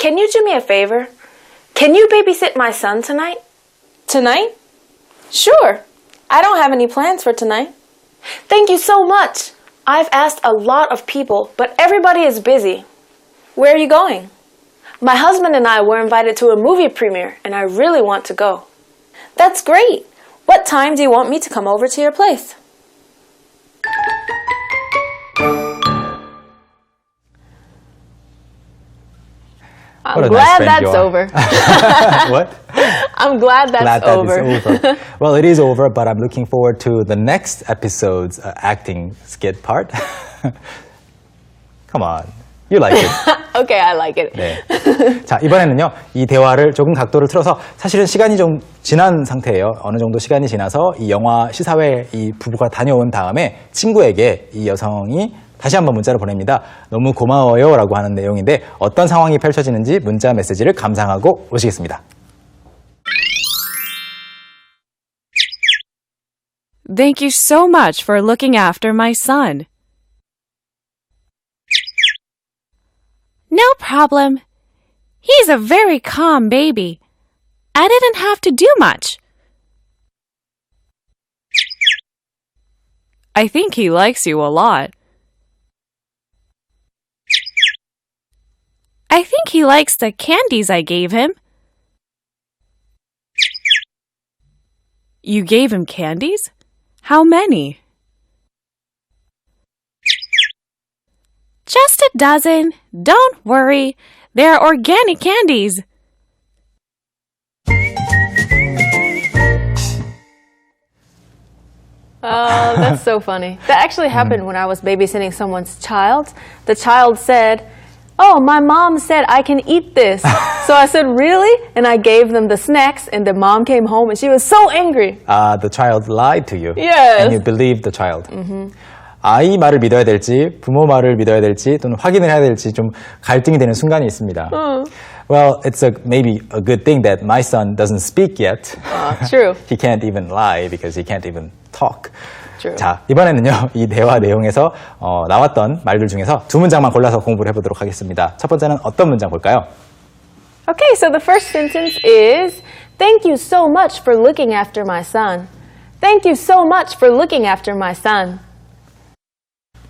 Can you do me a favor? Can you babysit my son tonight? Tonight? Sure. I don't have any plans for tonight. Thank you so much. I've asked a lot of people, but everybody is busy. Where are you going? My husband and I were invited to a movie premiere, and I really want to go. That's great. What time do you want me to come over to your place? What I'm a glad nice friend that's you are. over. What? I'm glad that's Glad that over. is over. Well, it is over, but I'm looking forward to the next episode's acting skit part. Come on. You like it. Okay, I like it. 네. 자, 이번에는요, 이 대화를 조금 각도를 틀어서 사실은 시간이 좀 지난 상태예요. 어느 정도 시간이 지나서 이 영화 시사회 이 부부가 다녀온 다음에 친구에게 이 여성이 다시 한번 문자를 보냅니다. 너무 고마워요 라고 하는 내용인데 어떤 상황이 펼쳐지는지 문자 메시지를 감상하고 오시겠습니다. Thank you so much for looking after my son. No problem. He's a very calm baby. I didn't have to do much. I think he likes you a lot. I think he likes the candies I gave him. You gave him candies? How many? Just a dozen. Don't worry. They're organic candies. Oh, that's so funny. That actually happened when I was babysitting someone's child. The child said, "Oh, my mom said I can eat this." So I said, "Really?" And I gave them the snacks, and the mom came home and she was so angry. The child lied to you. Yes. And you believed the child. 아이 말을 믿어야 될지 부모 말을 믿어야 될지 또는 확인을 해야 될지 좀 갈등이 되는 순간이 있습니다. Well, it's maybe a good thing that my son doesn't speak yet. True. He can't even lie because he can't even talk. True. 자, 이번에는요, 이 대화 내용에서 나왔던 말들 중에서 두 문장만 골라서 공부를 해보도록 하겠습니다. 첫 번째는 어떤 문장 볼까요? Okay, so the first sentence is, "Thank you so much for looking after my son." Thank you so much for looking after my son.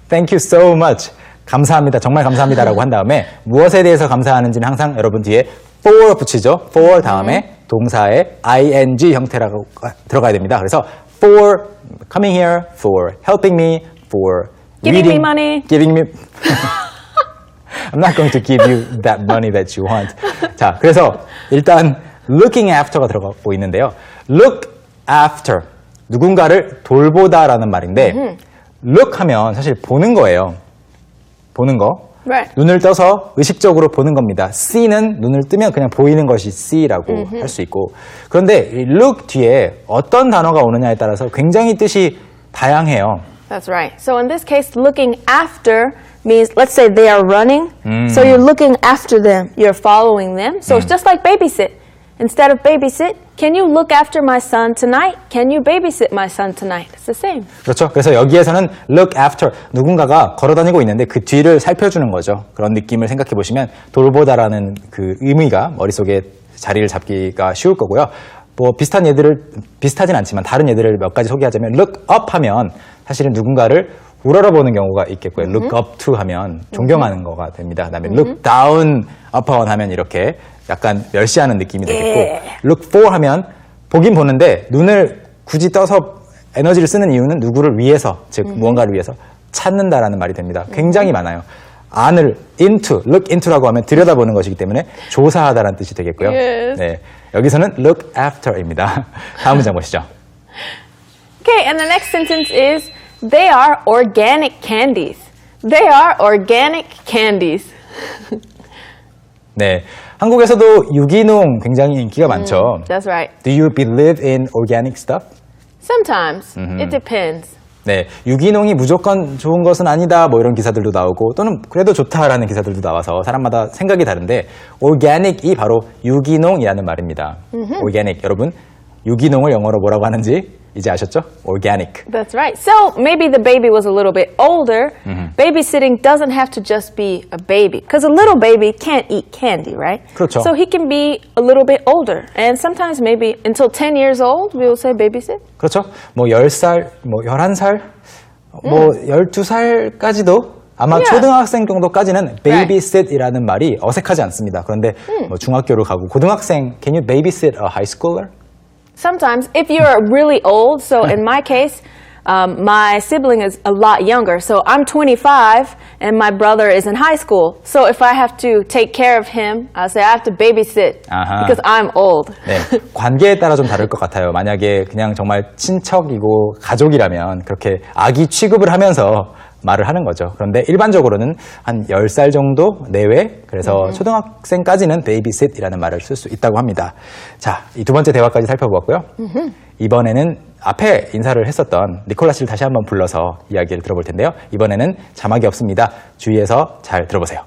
Thank you so much. 감사합니다. 정말 감사합니다라고 한 다음에 무엇에 대해서 감사하는지는 항상 여러분 뒤에 for 붙이죠. for 다음에 동사의 ing 형태라고 들어가야 됩니다. 그래서 for coming here, for helping me, for Giving me reading, money. giving me I'm not going to give you that money that you want. 자, 그래서 일단 looking after가 들어가고 있는데요. look after 누군가를 돌보다라는 말인데 look 하면 사실 보는 거예요. 보는 거. Right. 눈을 떠서 의식적으로 보는 겁니다. see는 눈을 뜨면 그냥 보이는 것이 see라고 할 수 있고 그런데 이 look 뒤에 어떤 단어가 오느냐에 따라서 굉장히 뜻이 다양해요. That's right. So in this case, looking after means, let's say they are running. So you're looking after them. You're following them. So it's just like babysit. Instead of babysit, can you look after my son tonight? Can you babysit my son tonight? It's the same. 그렇죠. 그래서 여기에서는 look after 누군가가 걸어다니고 있는데 그 뒤를 살펴주는 거죠. 그런 느낌을 생각해 보시면 돌보다라는 그 의미가 머릿속에 자리를 잡기가 쉬울 거고요. 뭐 비슷하진 않지만 다른 예들을 몇 가지 소개하자면 look up 하면 사실은 누군가를 우러러보는 경우가 있겠고요. look up to 하면 존경하는 거가 됩니다. 그다음에 look down upon 하면 이렇게 약간 멸시하는 느낌이 되겠고 look for 하면 보긴 보는데 눈을 굳이 떠서 에너지를 쓰는 이유는 누구를 위해서 즉 무언가를 위해서 찾는다라는 말이 됩니다. 굉장히 많아요. 안을 into, look into라고 하면 들여다보는 것이기 때문에 조사하다라는 뜻이 되겠고요. Yes. 네, 여기서는 look after입니다. 다음 문장 보시죠. Okay, and the next sentence is, they are organic candies. They are organic candies. 네, 한국에서도 유기농 굉장히 인기가 많죠. That's right. Do you believe in organic stuff? Sometimes. It depends. 네, 유기농이 무조건 좋은 것은 아니다 뭐 이런 기사들도 나오고 또는 그래도 좋다라는 기사들도 나와서 사람마다 생각이 다른데 organic이 바로 유기농이라는 말입니다. organic 여러분 유기농을 영어로 뭐라고 하는지 이제 아셨죠? organic. That's right. So maybe the baby was a little bit older. Babysitting doesn't have to just be a baby. Because a little baby can't eat candy, right? 그렇죠. So he can be a little bit older. And sometimes maybe until 10 years old, we will say babysit. 그렇죠. 뭐 10살, 뭐 11살, 뭐 12살까지도 아마 Yeah. 초등학생 정도까지는 babysit이라는 말이 어색하지 않습니다. 그런데 뭐 중학교를 가고 고등학생, can you babysit a high schooler? Sometimes, if you're really old, so in my case, my sibling is a lot younger. So I'm 25 and my brother is in high school. So if I have to take care of him, I'll say I have to babysit 아하. because I'm old. 네, 관계에 따라 좀 다를 것 같아요. 만약에 그냥 정말 친척이고 가족이라면 그렇게 아기 취급을 하면서 말을 하는 거죠. 그런데 일반적으로는 한 10살 정도 내외, 그래서 초등학생까지는 babysit이라는 말을 쓸 수 있다고 합니다. 자, 이 두 번째 대화까지 살펴보았고요. 이번에는 앞에 인사를 했었던 니콜라 씨를 다시 한번 불러서 이야기를 들어볼 텐데요. 이번에는 자막이 없습니다. 주의해서 잘 들어보세요.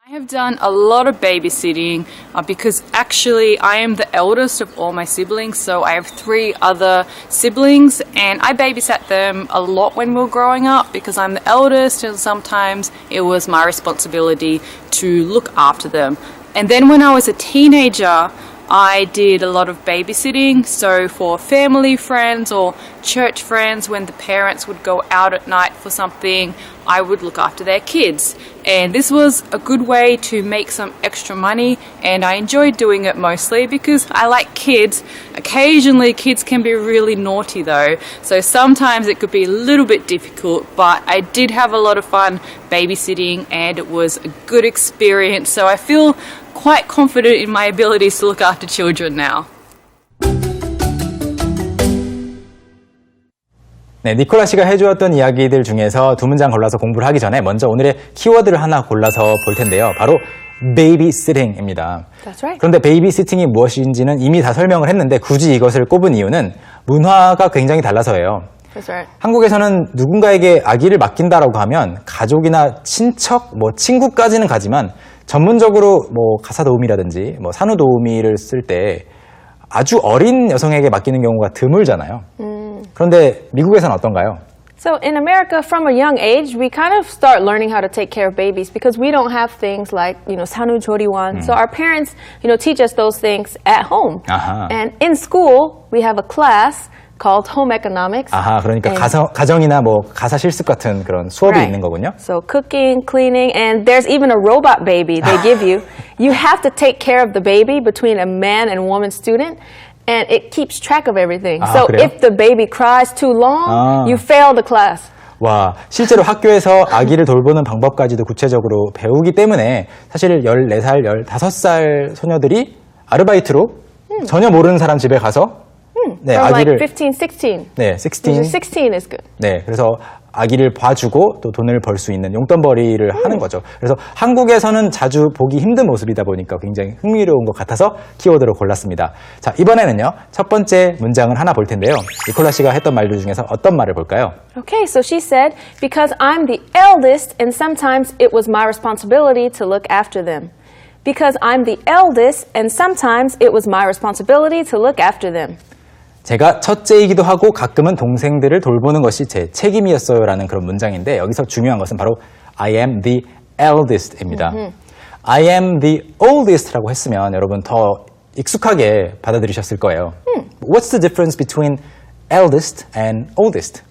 I have done a lot of babysitting because actually I am the eldest of all my siblings, so I have 3 other siblings and I babysat them a lot when we were growing up because I'm the eldest and sometimes it was my responsibility to look after them. And then when I was a teenager, I did a lot of babysitting, so for family friends or church friends, when the parents would go out at night for something, I would look after their kids. And this was a good way to make some extra money, and I enjoyed doing it mostly because I like kids. Occasionally, kids can be really naughty though, so sometimes it could be a little bit difficult, but I did have a lot of fun babysitting, and it was a good experience, so I feel quite confident in my abilities to look after children now. 네, 니콜라 씨가 해주었던 이야기들 중에서 2문장 골라서 공부를 하기 전에 먼저 오늘의 키워드를 하나 골라서 볼 텐데요. 바로 babysitting입니다. That's right. 그런데 babysitting이 무엇인지는 이미 다 설명을 했는데 굳이 이것을 꼽은 이유는 문화가 굉장히 달라서예요. That's right. 한국에서는 누군가에게 아기를 맡긴다라고 하면 가족이나 친척, 뭐 친구까지는 가지만 전문적으로 뭐 가사도우미라든지 뭐 산후도우미를 쓸 때 아주 어린 여성에게 맡기는 경우가 드물잖아요. 그런데 미국에서는 어떤가요? So in America, from a young age, we kind of start learning how to take care of babies because we don't have things like, 산후조리원. So our parents, teach us those things at home. 아하. And in school, we have a class called home economics. 아하, 그러니까 And- 가정이나 뭐 가사 실습 같은 그런 수업이 Right. 있는 거군요. So cooking, cleaning, and there's even a robot baby they give you. You have to take care of the baby between a man and woman student, and it keeps track of everything. 아, So 그래요? if the baby cries too long, 아. you fail the class. 와, 실제로 학교에서 아기를 돌보는 방법까지도 구체적으로 배우기 때문에 사실 14살, 15살 소녀들이 아르바이트로 전혀 모르는 사람 집에 가서 네, From 아기를 like 15, 16. 네, 16. 16 is good. 네, 그래서 아기를 봐주고 또 돈을 벌 수 있는 용돈벌이를 하는 거죠. 그래서 한국에서는 자주 보기 힘든 모습이다 보니까 굉장히 흥미로운 것 같아서 키워드로 골랐습니다. 자, 이번에는요, 첫 번째 문장을 하나 볼 텐데요. 니콜라 씨가 했던 말들 중에서 어떤 말을 볼까요? Okay, so she said, because I'm the eldest and sometimes it was my responsibility to look after them. Because I'm the eldest and sometimes it was my responsibility to look after them. 제가 첫째이기도 하고 가끔은 동생들을 돌보는 것이 제 책임이었어요라는 그런 문장인데 여기서 중요한 것은 바로 I am the eldest입니다. I am the oldest라고 했으면 여러분 더 익숙하게 받아들이셨을 거예요. What's the difference between eldest and oldest?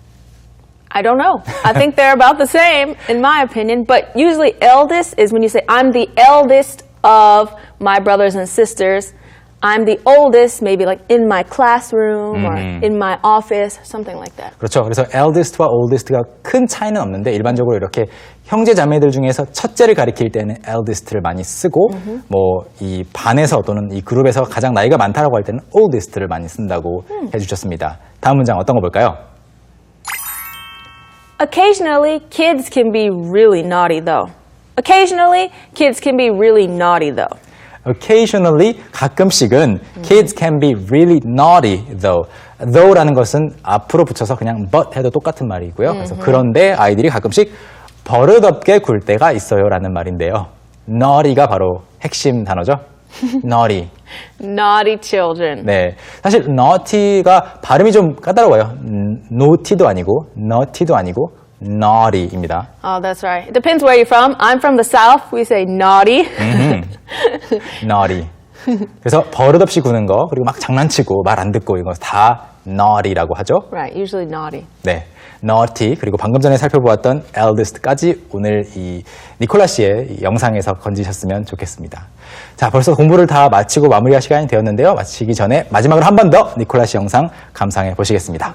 I don't know. I think they're about the same in my opinion, but usually eldest is when you say I'm the eldest of my brothers and sisters. I'm the oldest, maybe like in my classroom or in my office, something like that. 그렇죠. 그래서 eldest와 oldest가 큰 차이는 없는데 일반적으로 이렇게 형제 자매들 중에서 첫째를 가리킬 때는 eldest를 많이 쓰고 뭐 이 반에서 또는 이 그룹에서 가장 나이가 많다라고 할 때는 oldest를 많이 쓴다고 해주셨습니다. 다음 문장 어떤 거 볼까요? Occasionally, kids can be really naughty though. Occasionally, kids can be really naughty though. Occasionally, 가끔씩은 kids can be really naughty though. Though라는 것은 앞으로 붙여서 그냥 but 해도 똑같은 말이고요. 그래서 그런데 아이들이 가끔씩 버릇없게 굴 때가 있어요라는 말인데요. naughty가 바로 핵심 단어죠. naughty. Naughty children. 네, 사실 naughty가 발음이 좀 까다로워요. naughty도 아니고 naughty도 아니고 naughty입니다. Oh, that's right. It depends where you're from. I'm from the South. We say naughty. naughty. 그래서 버릇없이 구는 거 그리고 막 장난치고 말 안 듣고 이거 다 naughty라고 하죠. Right, usually naughty. 네, naughty 그리고 방금 전에 살펴보았던 eldest까지 오늘 이 니콜라 씨의 이 영상에서 건지셨으면 좋겠습니다. 자, 벌써 공부를 다 마치고 마무리할 시간이 되었는데요. 마치기 전에 마지막으로 한 번 더 니콜라 씨 영상 감상해 보시겠습니다.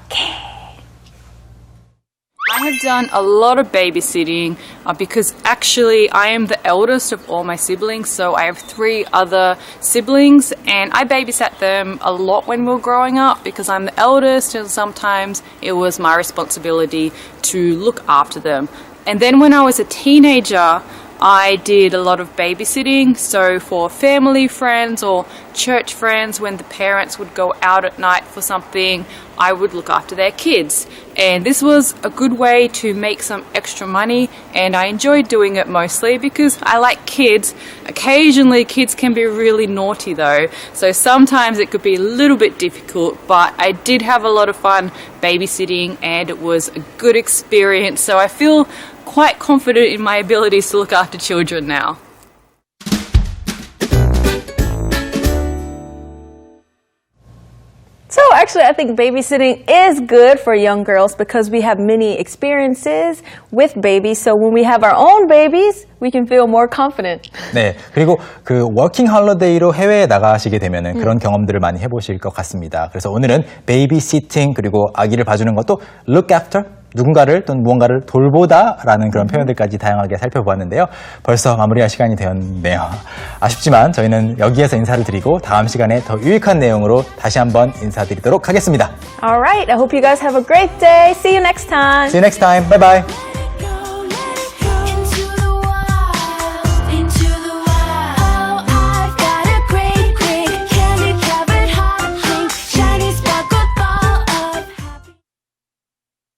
I have done a lot of babysitting because actually I am the eldest of all my siblings, so I have 3 other siblings and I babysat them a lot when we were growing up because I'm the eldest and sometimes it was my responsibility to look after them. And then when I was a teenager, I did a lot of babysitting, so for family friends or church friends, when the parents would go out at night for something, I would look after their kids. And this was a good way to make some extra money, and I enjoyed doing it mostly because I like kids. Occasionally, kids can be really naughty though, so sometimes it could be a little bit difficult, but I did have a lot of fun babysitting, and it was a good experience, so I feel quite confident in my abilities to look after children now. So actually, I think babysitting is good for young girls because we have many experiences with babies. So when we have our own babies, we can feel more confident. 네, 그리고 그 워킹 홀리데이로 해외에 나가시게 되면은 그런 경험들을 많이 해보실 것 같습니다. 그래서 오늘은 베이비시팅 그리고 아기를 봐주는 것도 look after 누군가를 또는 무언가를 돌보다라는 그런 표현들까지 다양하게 살펴보았는데요. 벌써 마무리할 시간이 되었네요. 아쉽지만 저희는 여기에서 인사를 드리고 다음 시간에 더 유익한 내용으로 다시 한번 인사드리도록 하겠습니다. All right. I hope you guys have a great day. See you next time. See you next time. Bye bye.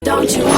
Don't you